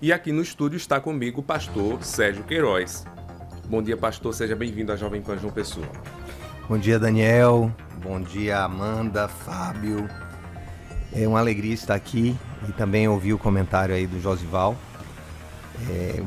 E aqui no estúdio está comigo o pastor Sérgio Queiroz. Bom dia, pastor. Seja bem-vindo à Jovem Pan João Pessoa. Bom dia, Daniel. Bom dia, Amanda, Fábio. É uma alegria estar aqui e também ouvir o comentário aí do Josival.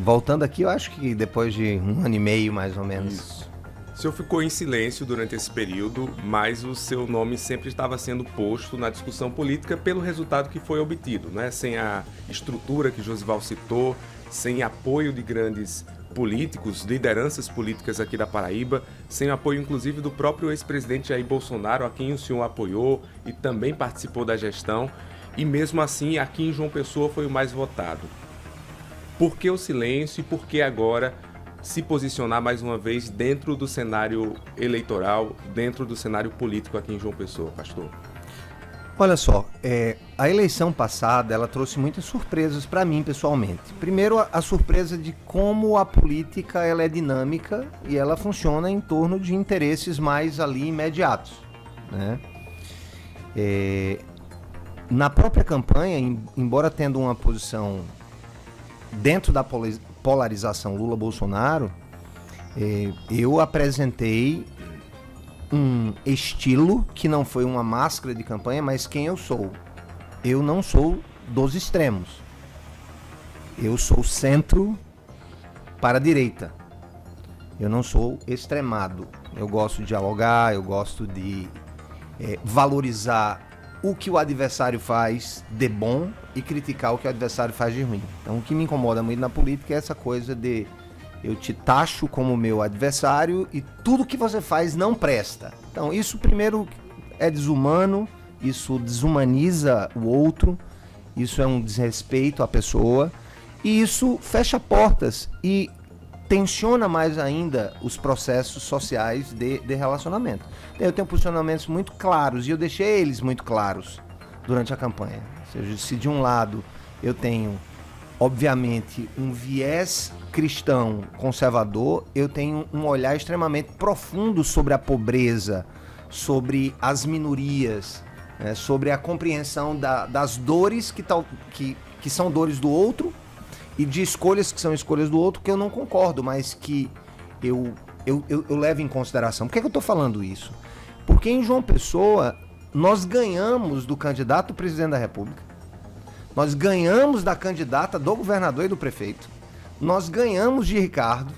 Voltando aqui, eu acho que depois de 1 ano e meio, mais ou menos. Isso. O senhor ficou em silêncio durante esse período, mas o seu nome sempre estava sendo posto na discussão política pelo resultado que foi obtido, né? Sem a estrutura que Josival citou, sem apoio de grandes políticos, lideranças políticas aqui da Paraíba, sem apoio inclusive do próprio ex-presidente Jair Bolsonaro, a quem o senhor apoiou e também participou da gestão, e mesmo assim aqui em João Pessoa foi o mais votado. Por que o silêncio e por que agora se posicionar mais uma vez dentro do cenário eleitoral, dentro do cenário político aqui em João Pessoa, pastor? Olha só, a eleição passada, ela trouxe muitas surpresas para mim pessoalmente. Primeiro, a surpresa de como a política ela é dinâmica e ela funciona em torno de interesses mais ali imediatos, né? Na própria campanha, embora tendo uma posição dentro da polarização Lula-Bolsonaro, eu apresentei um estilo que não foi uma máscara de campanha, mas quem eu sou. Eu não sou dos extremos. Eu sou centro para a direita. Eu não sou extremado. Eu gosto de dialogar, eu gosto de valorizar o que o adversário faz de bom e criticar o que o adversário faz de ruim. Então o que me incomoda muito na política é essa coisa de eu te taxo como meu adversário e tudo que você faz não presta. Então isso primeiro é desumano, isso desumaniza o outro, isso é um desrespeito à pessoa e isso fecha portas e tensiona mais ainda os processos sociais de relacionamento. Eu tenho posicionamentos muito claros e eu deixei eles muito claros durante a campanha. Ou seja, se de um lado eu tenho, obviamente, um viés cristão conservador, eu tenho um olhar extremamente profundo sobre a pobreza, sobre as minorias, né, sobre a compreensão das dores que são dores do outro e de escolhas que são escolhas do outro que eu não concordo, mas que eu levo em consideração. Por que eu estou falando isso? Porque em João Pessoa nós ganhamos do candidato ao presidente da República, nós ganhamos da candidata do governador e do prefeito, nós ganhamos de Ricardo,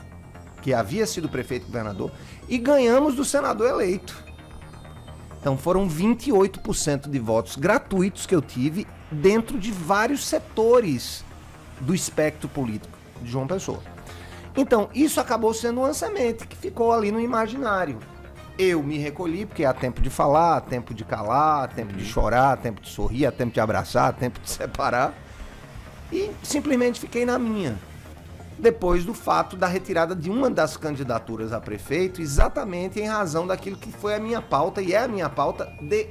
que havia sido prefeito e governador, e ganhamos do senador eleito. Então foram 28% de votos gratuitos que eu tive dentro de vários setores do espectro político de João Pessoa. Então, isso acabou sendo uma semente que ficou ali no imaginário. Eu me recolhi, porque há tempo de falar, há tempo de calar, há tempo de chorar, há tempo de sorrir, há tempo de abraçar, há tempo de separar. E simplesmente fiquei na minha. Depois do fato da retirada de uma das candidaturas a prefeito, exatamente em razão daquilo que foi a minha pauta, e é a minha pauta de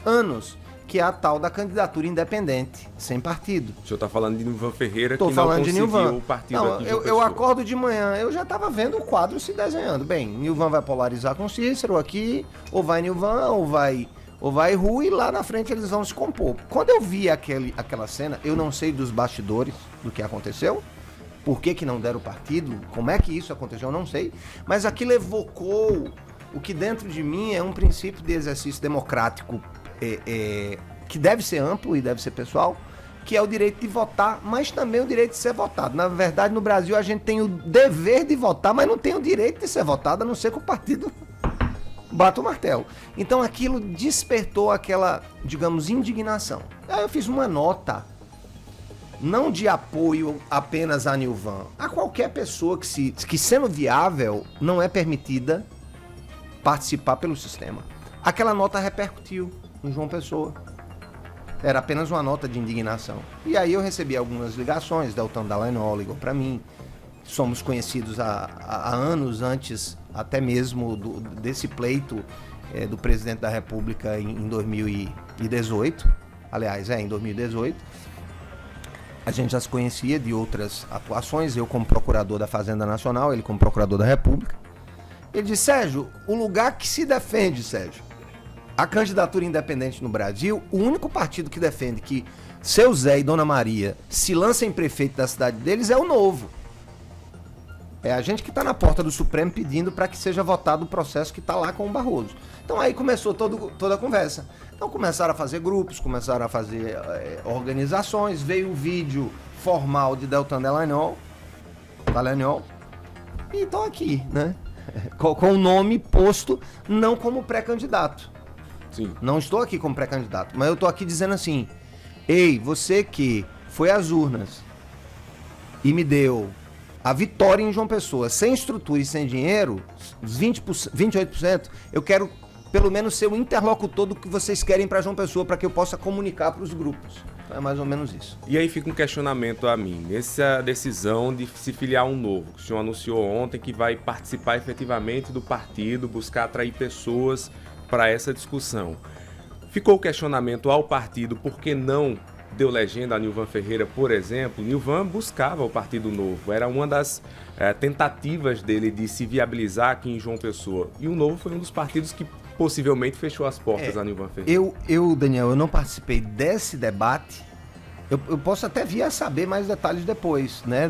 anos, que é a tal da candidatura independente, sem partido. O senhor está falando de Nilvan Ferreira, Tô que não conseguiu Nilvan. o partido não, aqui de eu acordo de manhã, eu já estava vendo o quadro se desenhando. Bem, Nilvan vai polarizar com Cícero aqui, ou vai Nilvan, ou vai Rui, e lá na frente eles vão se compor. Quando eu vi aquela cena, eu não sei dos bastidores do que aconteceu, por que não deram o partido, como é que isso aconteceu, eu não sei, mas aquilo evocou o que dentro de mim é um princípio de exercício democrático que deve ser amplo e deve ser pessoal, que é o direito de votar, mas também o direito de ser votado. Na verdade, no Brasil, a gente tem o dever de votar, mas não tem o direito de ser votado, a não ser que o partido bata o martelo. Então, aquilo despertou aquela, digamos, indignação. Aí eu fiz uma nota, não de apoio apenas a Nilvan, a qualquer pessoa que sendo viável, não é permitida participar pelo sistema. Aquela nota repercutiu em João Pessoa. Era apenas uma nota de indignação. E aí eu recebi algumas ligações, Deltan Dallagnol ligou para mim. Somos conhecidos há anos antes, até mesmo desse pleito do presidente da República em 2018. Aliás, em 2018. A gente já se conhecia de outras atuações, eu como procurador da Fazenda Nacional, ele como procurador da República. Ele disse: Sérgio, o lugar que se defende, Sérgio, a candidatura independente no Brasil, o único partido que defende que seu Zé e Dona Maria se lancem prefeito da cidade deles é o Novo. É a gente que está na porta do Supremo pedindo para que seja votado o processo que está lá com o Barroso. Então aí começou toda a conversa. Então começaram a fazer grupos, começaram a fazer organizações, veio o vídeo formal de Deltan Dallagnol, e estou aqui, né? Com o nome posto, não como pré-candidato. Sim. Não estou aqui como pré-candidato, mas eu estou aqui dizendo assim, ei, você que foi às urnas e me deu a vitória em João Pessoa, sem estrutura e sem dinheiro, 28%, eu quero pelo menos ser o interlocutor do que vocês querem para João Pessoa, para que eu possa comunicar para os grupos. Então é mais ou menos isso. E aí fica um questionamento a mim, nessa decisão de se filiar a um novo, que o senhor anunciou ontem que vai participar efetivamente do partido, buscar atrair pessoas para essa discussão. Ficou o questionamento ao partido, por que não deu legenda a Nilvan Ferreira, por exemplo? Nilvan buscava o Partido Novo, era uma das tentativas dele de se viabilizar aqui em João Pessoa. E o Novo foi um dos partidos que possivelmente fechou as portas a Nilvan Ferreira. Daniel, eu não participei desse debate. Eu posso até vir a saber mais detalhes depois, né?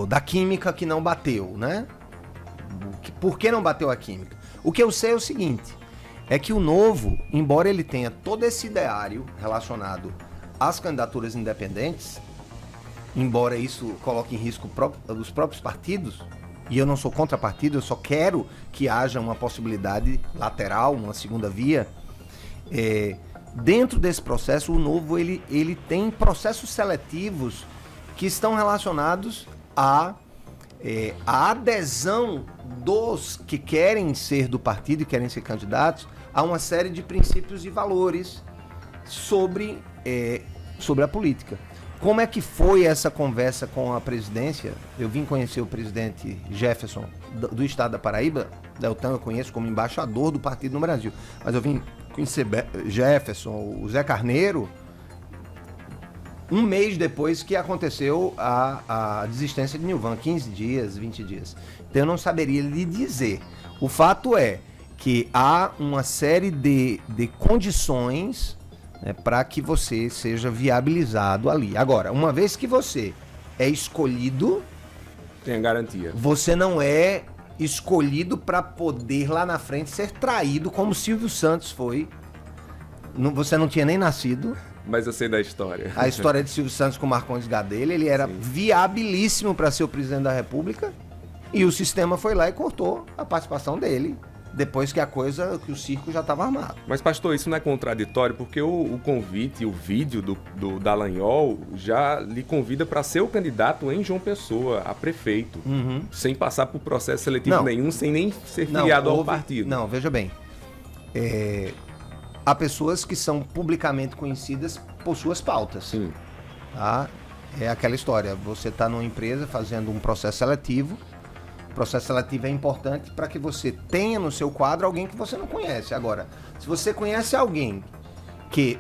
Da química que não bateu, né? Por que não bateu a química? O que eu sei é o seguinte, é que o Novo, embora ele tenha todo esse ideário relacionado às candidaturas independentes, embora isso coloque em risco os próprios partidos, e eu não sou contra partido, eu só quero que haja uma possibilidade lateral, uma segunda via, dentro desse processo, o Novo ele tem processos seletivos que estão relacionados a adesão dos que querem ser do partido e querem ser candidatos a uma série de princípios e valores sobre a política. Como é que foi essa conversa com a presidência? Eu vim conhecer o presidente Jefferson do estado da Paraíba, Deltan eu conheço como embaixador do partido no Brasil, mas eu vim conhecer Jefferson, o Zé Carneiro, um mês depois que aconteceu a desistência de Nilvan, 15 dias, 20 dias. Então eu não saberia lhe dizer. O fato é que há uma série de condições, né, para que você seja viabilizado ali. Agora, uma vez que você é escolhido... Tem a garantia. Você não é escolhido para poder lá na frente ser traído como Silvio Santos foi. Você não tinha nem nascido... Mas eu sei da história. A história de Silvio Santos com Marcondes Gadelha, ele era viabilíssimo para ser o presidente da República e o sistema foi lá e cortou a participação dele depois que que o circo já estava armado. Mas, pastor, isso não é contraditório porque o convite, o vídeo do Dallagnol já lhe convida para ser o candidato em João Pessoa a prefeito, sem passar por processo seletivo nenhum, sem nem ser filiado ao partido. Não, veja bem. Há pessoas que são publicamente conhecidas por suas pautas. Sim. Tá? É aquela história, você está numa empresa fazendo um processo seletivo, o processo seletivo é importante para que você tenha no seu quadro alguém que você não conhece. Agora, se você conhece alguém que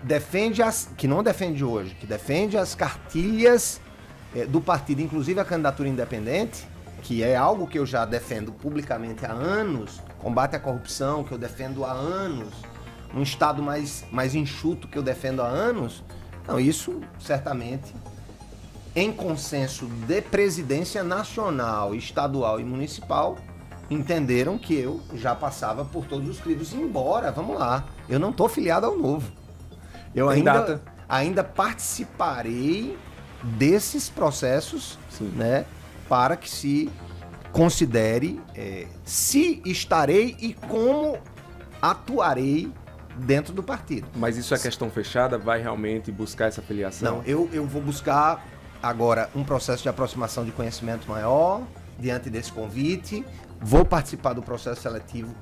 não defende hoje, que defende as cartilhas do partido, inclusive a candidatura independente, que é algo que eu já defendo publicamente há anos, combate à corrupção, que eu defendo há anos, um Estado mais enxuto que eu defendo há anos, não, isso certamente, em consenso de presidência nacional, estadual e municipal, entenderam que eu já passava por todos os crivos. Embora, vamos lá, eu não estou filiado ao Novo. Eu ainda participarei desses processos, né, para que se considere se estarei e como atuarei dentro do partido. Mas isso é questão fechada? Vai realmente buscar essa filiação? Não, eu vou buscar agora um processo de aproximação de conhecimento maior diante desse convite. Vou participar do processo seletivo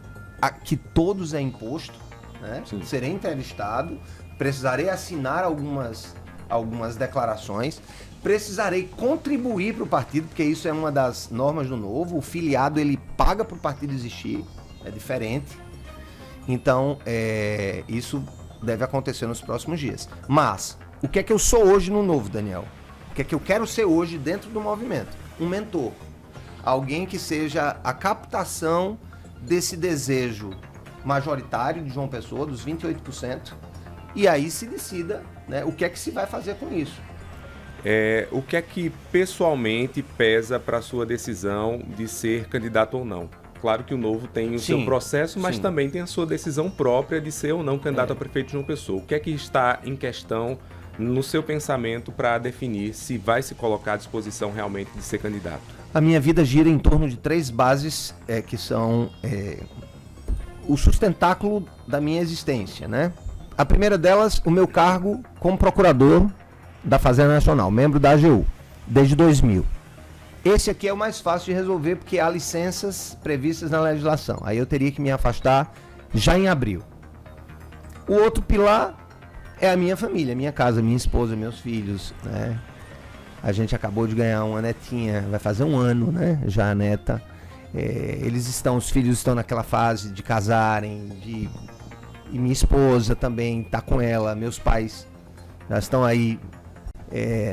que todos é imposto, né? Serei entrevistado, precisarei assinar algumas declarações, precisarei contribuir para o partido, porque isso é uma das normas do Novo. O filiado ele paga para o partido existir, é diferente. Então, isso deve acontecer nos próximos dias. Mas, o que é que eu sou hoje no Novo, Daniel? O que é que eu quero ser hoje dentro do movimento? Um mentor. Alguém que seja a captação desse desejo majoritário de João Pessoa, dos 28%, e aí se decida, né, o que é que se vai fazer com isso. O que é que pessoalmente pesa para a sua decisão de ser candidato ou não? Claro que o Novo tem o seu processo, mas também tem a sua decisão própria de ser ou não candidato a prefeito de João Pessoa. O que é que está em questão no seu pensamento para definir se vai se colocar à disposição realmente de ser candidato? A minha vida gira em torno de 3 bases que são o sustentáculo da minha existência, né? A primeira delas, o meu cargo como procurador da Fazenda Nacional, membro da AGU, desde 2000. Esse aqui é o mais fácil de resolver porque há licenças previstas na legislação. Aí eu teria que me afastar já em abril. O outro pilar é a minha família, minha casa, minha esposa, meus filhos, né? A gente acabou de ganhar uma netinha, vai fazer 1 ano, né? Já a neta. Os filhos estão naquela fase de casarem, e minha esposa também está com ela, meus pais já estão aí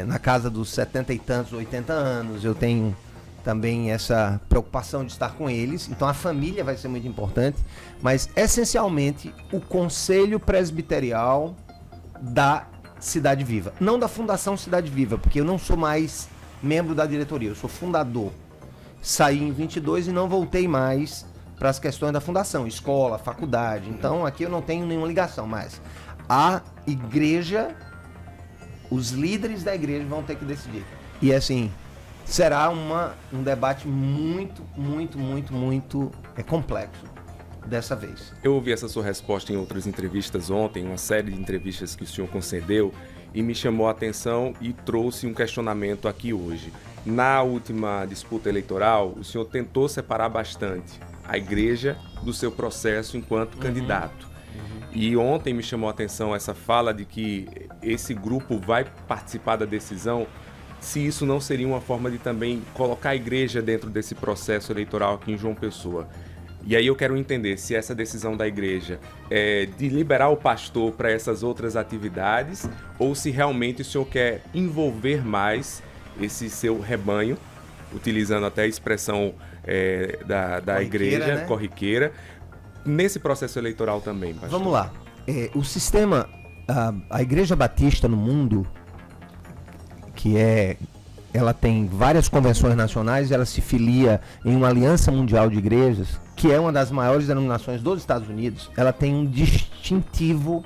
na casa dos 70 e tantos, 80 anos, eu tenho também essa preocupação de estar com eles, então a família vai ser muito importante, mas essencialmente o Conselho Presbiterial da Cidade Viva, não da Fundação Cidade Viva, porque eu não sou mais membro da diretoria, eu sou fundador, saí em 22 e não voltei mais para as questões da fundação, escola, faculdade, então aqui eu não tenho nenhuma ligação, mas a igreja, os líderes da igreja vão ter que decidir. E assim, será um debate muito complexo dessa vez. Eu ouvi essa sua resposta em outras entrevistas ontem, uma série de entrevistas que o senhor concedeu, e me chamou a atenção e trouxe um questionamento aqui hoje. Na última disputa eleitoral, o senhor tentou separar bastante a igreja do seu processo enquanto candidato. E ontem me chamou a atenção essa fala de que esse grupo vai participar da decisão, se isso não seria uma forma de também colocar a igreja dentro desse processo eleitoral aqui em João Pessoa. E aí eu quero entender se essa decisão da igreja é de liberar o pastor para essas outras atividades ou se realmente o senhor quer envolver mais esse seu rebanho, utilizando até a expressão da igreja, né? Corriqueira, nesse processo eleitoral também, pastor. Vamos lá. O sistema, a Igreja Batista no mundo, ela tem várias convenções nacionais, ela se filia em uma aliança mundial de igrejas, que é uma das maiores denominações dos Estados Unidos. Ela tem um distintivo,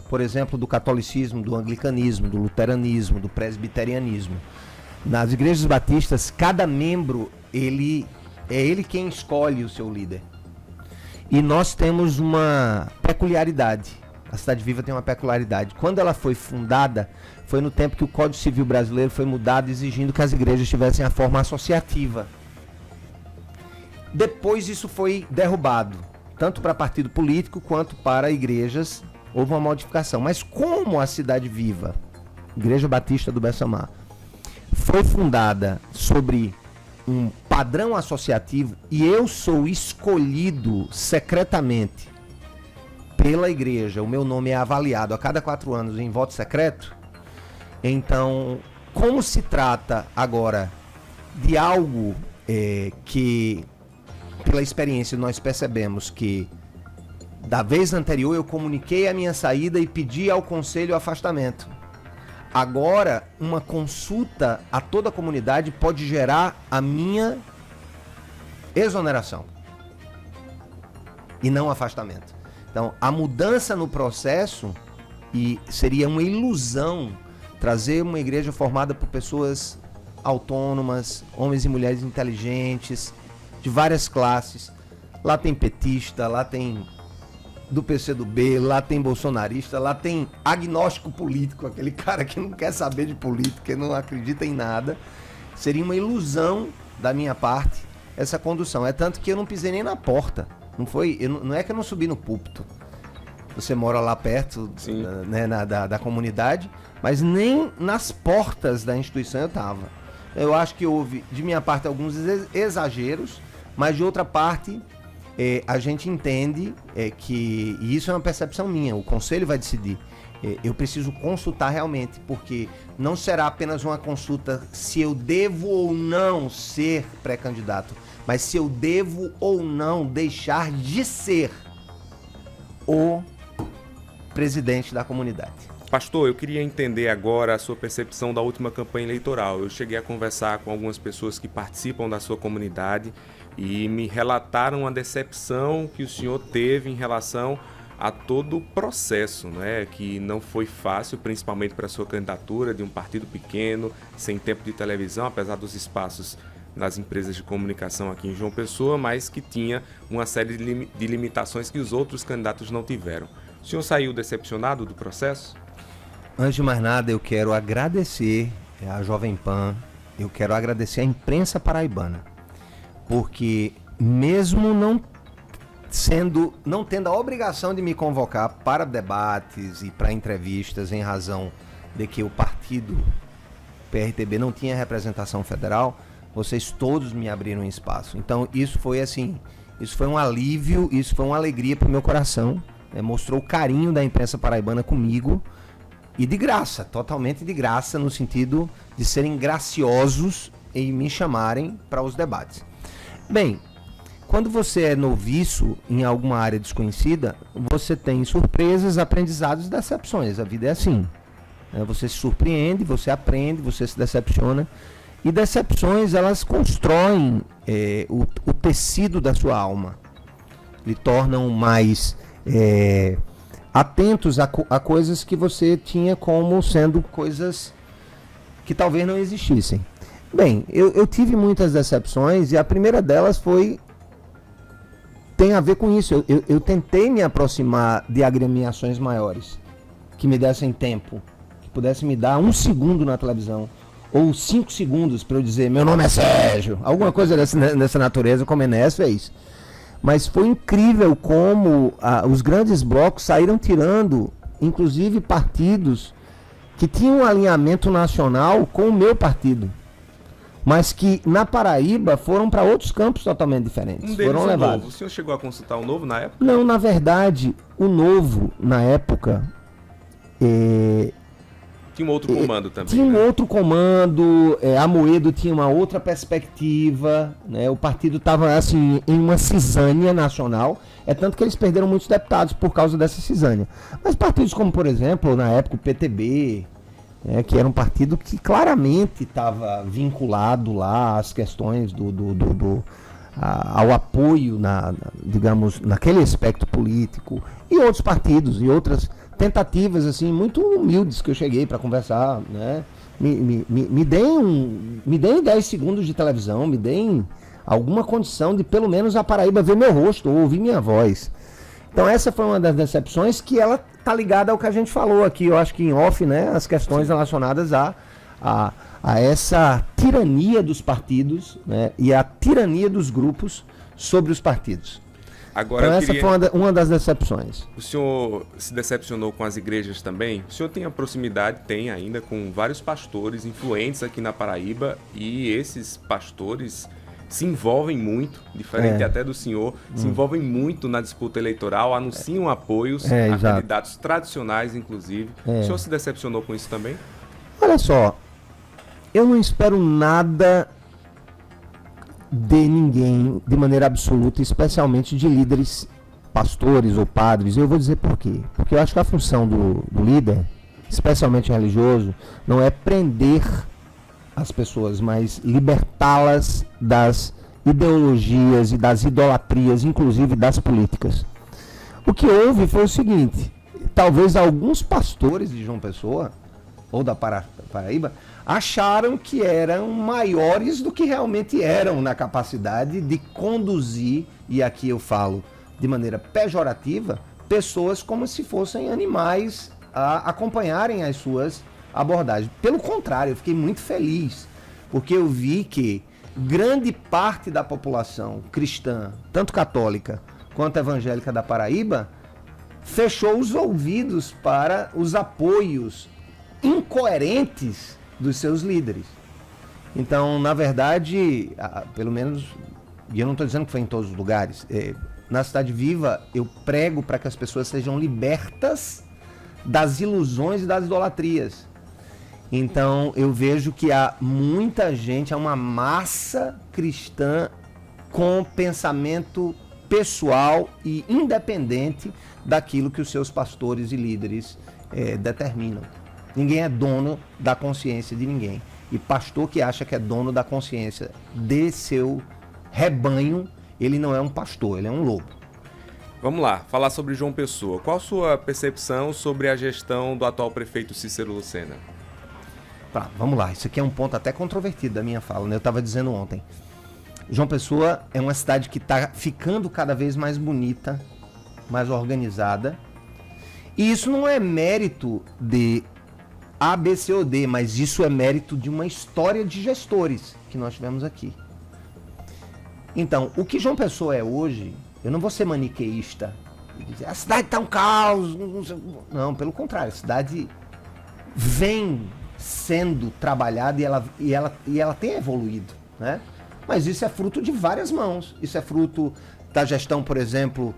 por exemplo, do catolicismo, do anglicanismo, do luteranismo, do presbiterianismo. Nas igrejas batistas, cada membro, é ele quem escolhe o seu líder. E nós temos uma peculiaridade. A Cidade Viva tem uma peculiaridade. Quando ela foi fundada, foi no tempo que o Código Civil brasileiro foi mudado, exigindo que as igrejas tivessem a forma associativa. Depois isso foi derrubado, tanto para partido político quanto para igrejas. Houve uma modificação. Mas como a Cidade Viva, Igreja Batista do Bessamar, foi fundada sobre um padrão associativo e eu sou escolhido secretamente pela igreja, o meu nome é avaliado a cada 4 anos em voto secreto, então, como se trata agora de algo que, pela experiência, nós percebemos que da vez anterior eu comuniquei a minha saída e pedi ao conselho o afastamento. Agora, uma consulta a toda a comunidade pode gerar a minha exoneração e não afastamento. Então, a mudança no processo, e seria uma ilusão trazer uma igreja formada por pessoas autônomas, homens e mulheres inteligentes, de várias classes. Lá tem petista, lá tem do PCdoB, lá tem bolsonarista, lá tem agnóstico político, aquele cara que não quer saber de política, que não acredita em nada. Seria uma ilusão da minha parte essa condução. É tanto que eu não pisei nem na porta. Não é que eu não subi no púlpito. Você mora lá perto, né, da comunidade, mas nem nas portas da instituição eu estava. Eu acho que houve, de minha parte, alguns exageros, mas de outra parte, a gente entende que, e isso é uma percepção minha, o conselho vai decidir, eu preciso consultar realmente, porque não será apenas uma consulta se eu devo ou não ser pré-candidato, mas se eu devo ou não deixar de ser o presidente da comunidade. Pastor, eu queria entender agora a sua percepção da última campanha eleitoral. Eu cheguei a conversar com algumas pessoas que participam da sua comunidade e me relataram a decepção que o senhor teve em relação a todo o processo, né? Que não foi fácil, principalmente para a sua candidatura de um partido pequeno, sem tempo de televisão, apesar dos espaços nas empresas de comunicação aqui em João Pessoa, mas que tinha uma série de limitações que os outros candidatos não tiveram. O senhor saiu decepcionado do processo? Antes de mais nada, eu quero agradecer a Jovem Pan, eu quero agradecer a imprensa paraibana, porque mesmo não tendo a obrigação de me convocar para debates e para entrevistas em razão de que o partido PRTB não tinha representação federal, vocês todos me abriram espaço. Então isso foi assim, isso foi um alívio, isso foi uma alegria para o meu coração, né? Mostrou o carinho da imprensa paraibana comigo e de graça, totalmente de graça, no sentido de serem graciosos em me chamarem para os debates. Bem, quando você é noviço em alguma área desconhecida, você tem surpresas, aprendizados e decepções. A vida é assim. Você se surpreende, você aprende, você se decepciona. E decepções, elas constroem o tecido da sua alma. Lhe tornam mais atentos a coisas que você tinha como sendo coisas que talvez não existissem. Bem, eu tive muitas decepções e a primeira delas tem a ver com isso. Eu tentei me aproximar de agremiações maiores, que me dessem tempo, que pudessem me dar 1 segundo na televisão, ou 5 segundos para eu dizer, meu nome é Sérgio, alguma coisa dessa natureza, como a Enéas fez. Mas foi incrível como os grandes blocos saíram tirando, inclusive partidos que tinham um alinhamento nacional com o meu partido, mas que na Paraíba foram para outros campos totalmente diferentes. Um deles foram levados. Novo. O senhor chegou a consultar o Novo na época? Não, na verdade, o Novo, na época, tinha um outro comando também. Tinha um outro comando, Amoedo tinha uma outra perspectiva, né? O partido estava assim, em uma cisânia nacional, tanto que eles perderam muitos deputados por causa dessa cisânia. Mas partidos como, por exemplo, na época o PTB, que era um partido que claramente estava vinculado lá às questões ao apoio, digamos, naquele aspecto político, e outros partidos, e outras tentativas assim muito humildes que eu cheguei para conversar, né? Me deem 10 segundos de televisão, me deem alguma condição de pelo menos a Paraíba ver meu rosto ou ouvir minha voz. Então essa foi uma das decepções, que ela tá ligada ao que a gente falou aqui, eu acho que em off, né? As questões relacionadas a essa tirania dos partidos, né? E a tirania dos grupos sobre os partidos. Agora, então essa foi uma das decepções. O senhor se decepcionou com as igrejas também? O senhor tem a proximidade, tem ainda, com vários pastores influentes aqui na Paraíba, e esses pastores se envolvem muito, diferente até do senhor, se envolvem muito na disputa eleitoral, anunciam apoios a candidatos tradicionais, inclusive. O senhor se decepcionou com isso também? Olha só, eu não espero nada de ninguém de maneira absoluta, especialmente de líderes, pastores ou padres. Eu vou dizer por quê. Porque eu acho que a função do líder, especialmente religioso, não é prender as pessoas, mas libertá-las das ideologias e das idolatrias, inclusive das políticas. O que houve foi o seguinte: talvez alguns pastores de João Pessoa ou da Paraíba acharam que eram maiores do que realmente eram na capacidade de conduzir, e aqui eu falo de maneira pejorativa, pessoas como se fossem animais a acompanharem as suas abordagens. Pelo contrário, eu fiquei muito feliz, porque eu vi que grande parte da população cristã, tanto católica quanto evangélica da Paraíba, fechou os ouvidos para os apoios incoerentes dos seus líderes. Então, na verdade, pelo menos, e eu não estou dizendo que foi em todos os lugares, na Cidade Viva eu prego para que as pessoas sejam libertas das ilusões e das idolatrias. Então eu vejo que há muita gente, há uma massa cristã com pensamento pessoal e independente daquilo que os seus pastores e líderes determinam. Ninguém é dono da consciência de ninguém. E pastor que acha que é dono da consciência de seu rebanho, ele não é um pastor, ele é um lobo. Vamos lá, falar sobre João Pessoa. Qual a sua percepção sobre a gestão do atual prefeito Cícero Lucena? Tá, vamos lá, isso aqui é um ponto até controvertido da minha fala, né? Eu estava dizendo ontem. João Pessoa é uma cidade que está ficando cada vez mais bonita, mais organizada. E isso não é mérito de A, B, C ou D, mas isso é mérito de uma história de gestores que nós tivemos aqui. Então, o que João Pessoa é hoje, eu não vou ser maniqueísta e dizer a cidade está um caos. Não, pelo contrário, a cidade vem sendo trabalhada e ela tem evoluído, né? Mas isso é fruto de várias mãos. Isso é fruto da gestão, por exemplo,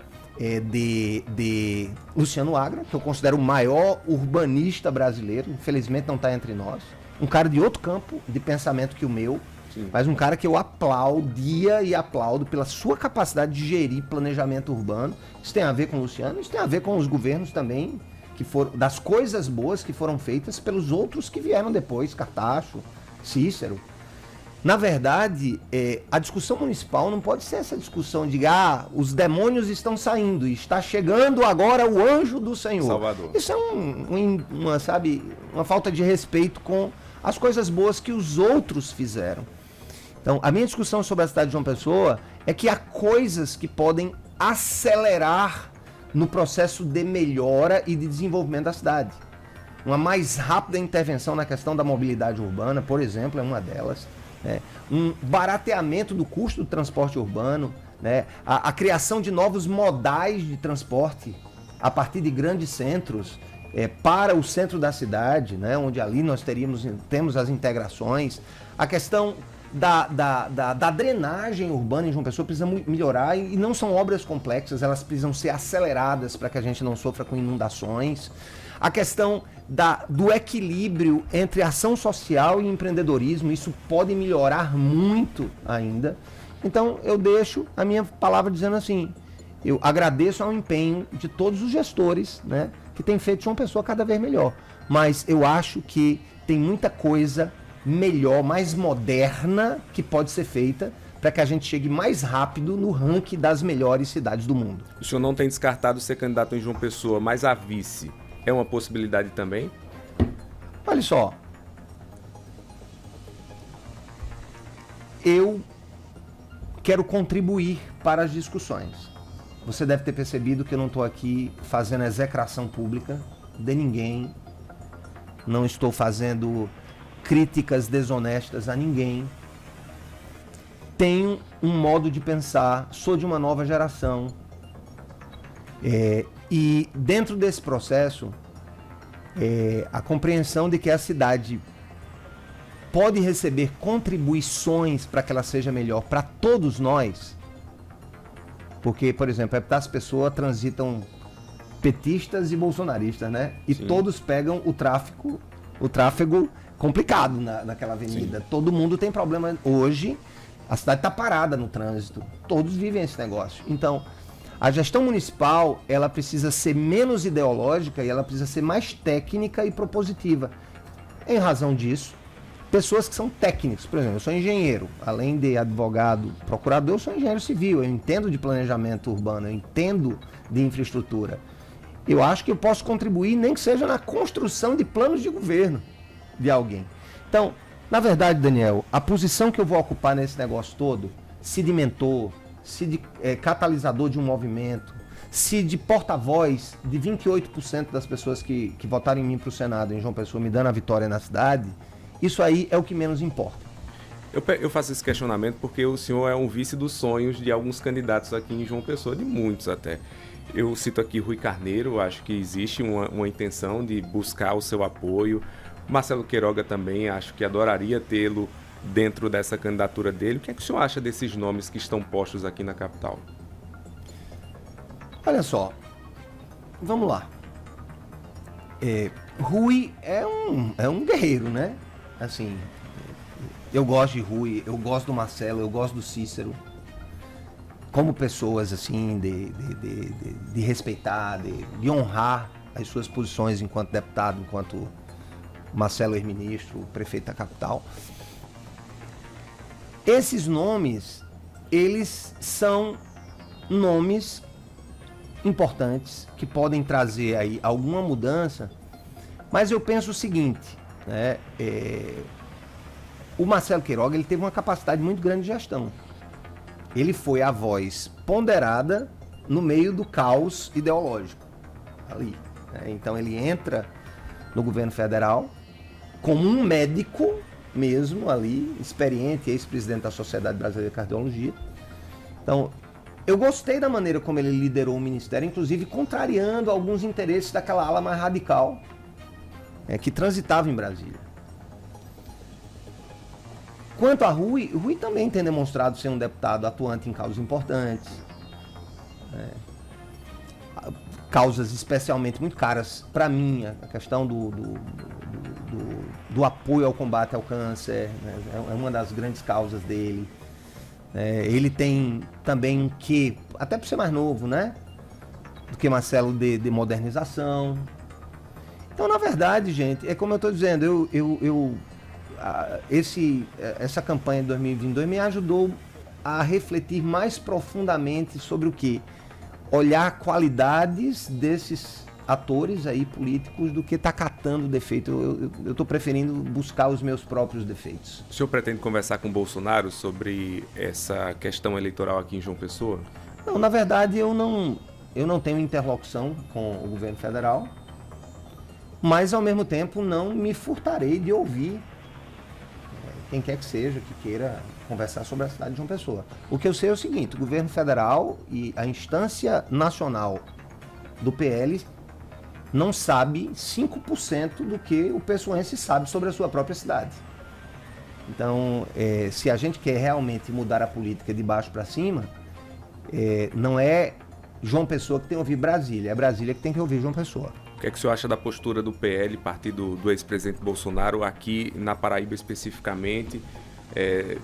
de Luciano Agra, que eu considero o maior urbanista brasileiro, infelizmente não está entre nós. Um cara de outro campo de pensamento que o meu, sim, mas um cara que eu aplaudia e aplaudo pela sua capacidade de gerir planejamento urbano. Isso tem a ver com o Luciano, isso tem a ver com os governos também, que foram das coisas boas que foram feitas pelos outros que vieram depois, Cartacho, Cícero. Na verdade, a discussão municipal não pode ser essa discussão de os demônios estão saindo e está chegando agora o anjo do Senhor. Salvador. Isso é uma falta de respeito com as coisas boas que os outros fizeram. Então, a minha discussão sobre a cidade de João Pessoa é que há coisas que podem acelerar no processo de melhora e de desenvolvimento da cidade. Uma mais rápida intervenção na questão da mobilidade urbana, por exemplo, é uma delas. Um barateamento do custo do transporte urbano, né? A criação de novos modais de transporte a partir de grandes centros para o centro da cidade, né? Onde ali nós temos as integrações. A questão da drenagem urbana em João Pessoa precisa melhorar e não são obras complexas, elas precisam ser aceleradas para que a gente não sofra com inundações. A questão do equilíbrio entre ação social e empreendedorismo, isso pode melhorar muito ainda. Então eu deixo a minha palavra dizendo assim, eu agradeço ao empenho de todos os gestores, né, que têm feito João Pessoa cada vez melhor. Mas eu acho que tem muita coisa melhor, mais moderna que pode ser feita para que a gente chegue mais rápido no ranking das melhores cidades do mundo. O senhor não tem descartado ser candidato em João Pessoa, mas a vice é uma possibilidade também? Olha só, eu quero contribuir para as discussões. Você deve ter percebido que eu não estou aqui fazendo execração pública de ninguém, não estou fazendo críticas desonestas a ninguém. Tenho um modo de pensar, sou de uma nova geração. E dentro desse processo, a compreensão de que a cidade pode receber contribuições para que ela seja melhor para todos nós, porque, por exemplo, as pessoas transitam petistas e bolsonaristas, né? E sim, todos pegam o tráfego complicado naquela avenida. Sim. Todo mundo tem problema hoje, a cidade está parada no trânsito, todos vivem esse negócio. Então, a gestão municipal, ela precisa ser menos ideológica e ela precisa ser mais técnica e propositiva. Em razão disso, pessoas que são técnicos, por exemplo, eu sou engenheiro, além de advogado, procurador, eu sou engenheiro civil, eu entendo de planejamento urbano, eu entendo de infraestrutura. Eu acho que eu posso contribuir, nem que seja na construção de planos de governo de alguém. Então, na verdade, Daniel, a posição que eu vou ocupar nesse negócio todo, se de mentor, se de catalisador de um movimento, se de porta-voz de 28% das pessoas que votaram em mim para o Senado em João Pessoa, me dando a vitória na cidade, isso aí é o que menos importa. Eu faço esse questionamento porque o senhor é um vice dos sonhos de alguns candidatos aqui em João Pessoa, de muitos até. Eu cito aqui Rui Carneiro, acho que existe uma intenção de buscar o seu apoio. Marcelo Queiroga também, acho que adoraria tê-lo dentro dessa candidatura dele. O que é que o senhor acha desses nomes que estão postos aqui na capital? Olha só, vamos lá. Rui é um guerreiro, né? Assim, eu gosto de Rui, eu gosto do Marcelo, eu gosto do Cícero. como pessoas assim de respeitar, de honrar as suas posições enquanto deputado, enquanto Marcelo ex-ministro, prefeito da capital. Esses nomes, eles são nomes importantes que podem trazer aí alguma mudança, mas eu penso o seguinte, né? O Marcelo Queiroga, ele teve uma capacidade muito grande de gestão. Ele foi a voz ponderada no meio do caos ideológico ali, né? Então ele entra no governo federal como um médico mesmo ali, experiente, ex-presidente da Sociedade Brasileira de Cardiologia. Então, eu gostei da maneira como ele liderou o ministério, inclusive contrariando alguns interesses daquela ala mais radical, que transitava em Brasília. Quanto a Rui também tem demonstrado ser um deputado atuante em causas importantes, causas especialmente muito caras para mim, a questão do apoio ao combate ao câncer, né? É uma das grandes causas dele. Ele tem também um quê, até por ser mais novo, né? Do que Marcelo, de modernização. Então, na verdade, gente, é como eu estou dizendo, essa campanha de 2022 me ajudou a refletir mais profundamente sobre o quê? Olhar qualidades desses atores aí políticos do que tá catando defeito. Eu estou preferindo buscar os meus próprios defeitos. O senhor pretende conversar com o Bolsonaro sobre essa questão eleitoral aqui em João Pessoa? Não, na verdade eu não tenho interlocução com o governo federal, mas ao mesmo tempo não me furtarei de ouvir quem quer que seja que queira conversar sobre a cidade de João Pessoa. O que eu sei é o seguinte: o governo federal e a instância nacional do PL não sabe 5% do que o pessoense sabe sobre a sua própria cidade. Então, se a gente quer realmente mudar a política de baixo para cima, não é João Pessoa que tem que ouvir Brasília, é Brasília que tem que ouvir João Pessoa. O que é que o senhor acha da postura do PL, partido do ex-presidente Bolsonaro, aqui na Paraíba especificamente,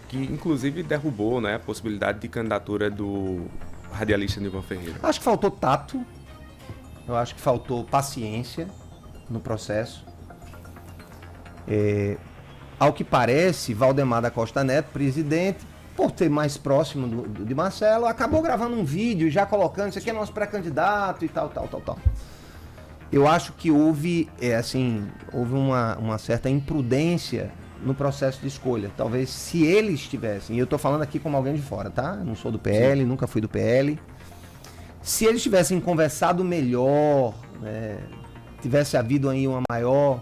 que inclusive derrubou, né, a possibilidade de candidatura do radialista Nilvan Ferreira? Acho que faltou tato, eu acho que faltou paciência no processo. Ao que parece, Valdemar da Costa Neto, presidente, por ser mais próximo de Marcelo, acabou gravando um vídeo e já colocando, isso aqui é nosso pré-candidato e tal. Eu acho que houve uma certa imprudência no processo de escolha. Talvez se eles tivessem, e eu estou falando aqui como alguém de fora, tá? Não sou do PL, nunca fui do PL. Se eles tivessem conversado melhor, né, tivesse havido aí uma maior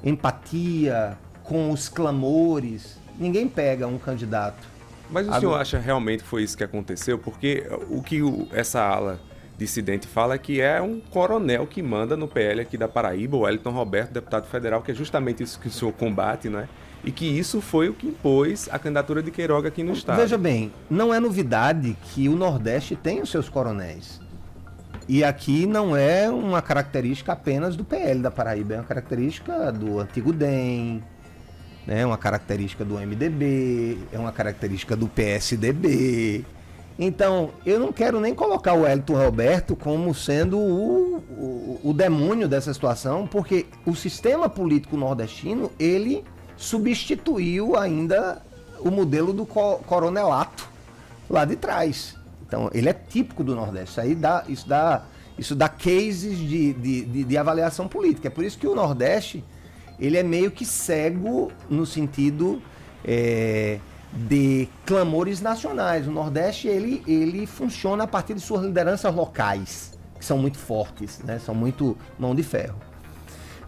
empatia com os clamores, ninguém pega um candidato. Mas o senhor acha realmente que foi isso que aconteceu? Porque o que essa ala dissidente fala é que é um coronel que manda no PL aqui da Paraíba, o Wellington Roberto, deputado federal, que é justamente isso que o senhor combate, né? E que isso foi o que impôs a candidatura de Queiroga aqui no estado. Veja bem, não é novidade que o Nordeste tem os seus coronéis. E aqui não é uma característica apenas do PL da Paraíba, é uma característica do antigo DEM, né? Uma característica do MDB, é uma característica do PSDB. Então, eu não quero nem colocar o Wellington Roberto como sendo o demônio dessa situação, porque o sistema político nordestino, ele substituiu ainda o modelo do coronelato lá de trás. Então, ele é típico do Nordeste. Isso dá cases de avaliação política. É por isso que o Nordeste, ele é meio que cego no sentido de clamores nacionais. O Nordeste, ele funciona a partir de suas lideranças locais, que são muito fortes, né? São muito mão de ferro.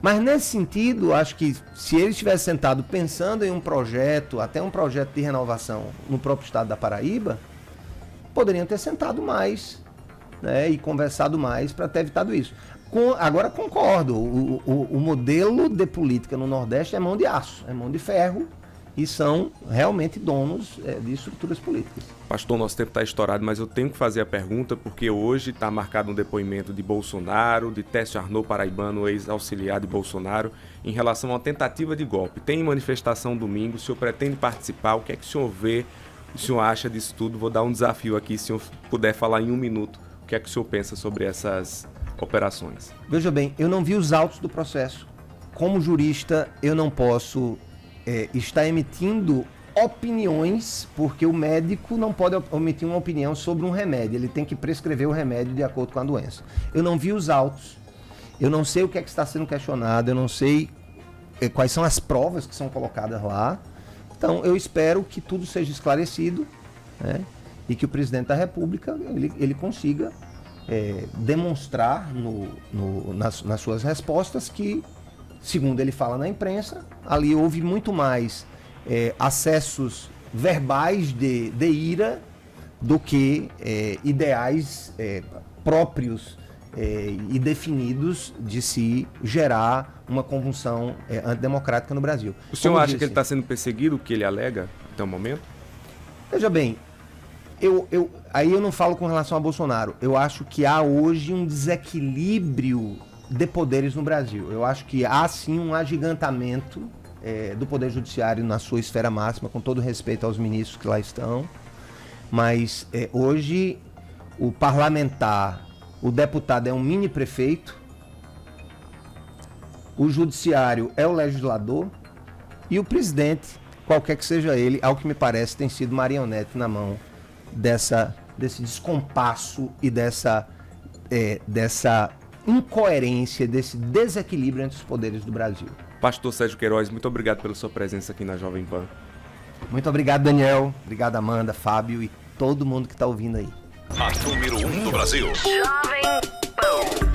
Mas nesse sentido, acho que se eles tivessem sentado pensando em um projeto, até um projeto de renovação no próprio estado da Paraíba, poderiam ter sentado mais, né, e conversado mais para ter evitado isso. Agora concordo, o modelo de política no Nordeste é mão de aço, é mão de ferro, e são realmente donos de estruturas políticas. Pastor, nosso tempo está estourado, mas eu tenho que fazer a pergunta, porque hoje está marcado um depoimento de Bolsonaro, de Técio Arnaud Paraibano, ex-auxiliar de Bolsonaro, em relação a uma tentativa de golpe. Tem manifestação domingo, o senhor pretende participar? O que é que o senhor vê o senhor acha disso tudo? Vou dar um desafio aqui, se o senhor puder falar em 1 minuto, o que é que o senhor pensa sobre essas operações? Veja bem, eu não vi os autos do processo. Como jurista, eu não posso estar emitindo opiniões, porque o médico não pode emitir uma opinião sobre um remédio. Ele tem que prescrever o remédio de acordo com a doença. Eu não vi os autos, eu não sei o que é que está sendo questionado, eu não sei quais são as provas que são colocadas lá. Então, eu espero que tudo seja esclarecido, né, e que o presidente da República ele consiga demonstrar nas suas respostas que, segundo ele fala na imprensa, ali houve muito mais acessos verbais de ira do que ideais próprios e definidos de se gerar uma convulsão antidemocrática no Brasil. O senhor acha que ele está sendo perseguido, o que ele alega até o momento? Veja bem, aí eu não falo com relação a Bolsonaro. Eu acho que há hoje um desequilíbrio de poderes no Brasil. Eu acho que há sim um agigantamento do Poder Judiciário na sua esfera máxima, com todo respeito aos ministros que lá estão. Mas hoje o parlamentar, o deputado é um mini prefeito, o judiciário é o legislador e o presidente, qualquer que seja ele, ao que me parece, tem sido marionete na mão desse descompasso e dessa incoerência, desse desequilíbrio entre os poderes do Brasil. Pastor Sérgio Queiroz, muito obrigado pela sua presença aqui na Jovem Pan. Muito obrigado, Daniel. Obrigado, Amanda, Fábio e todo mundo que está ouvindo aí. A número 1 do Brasil. Jovem Pan.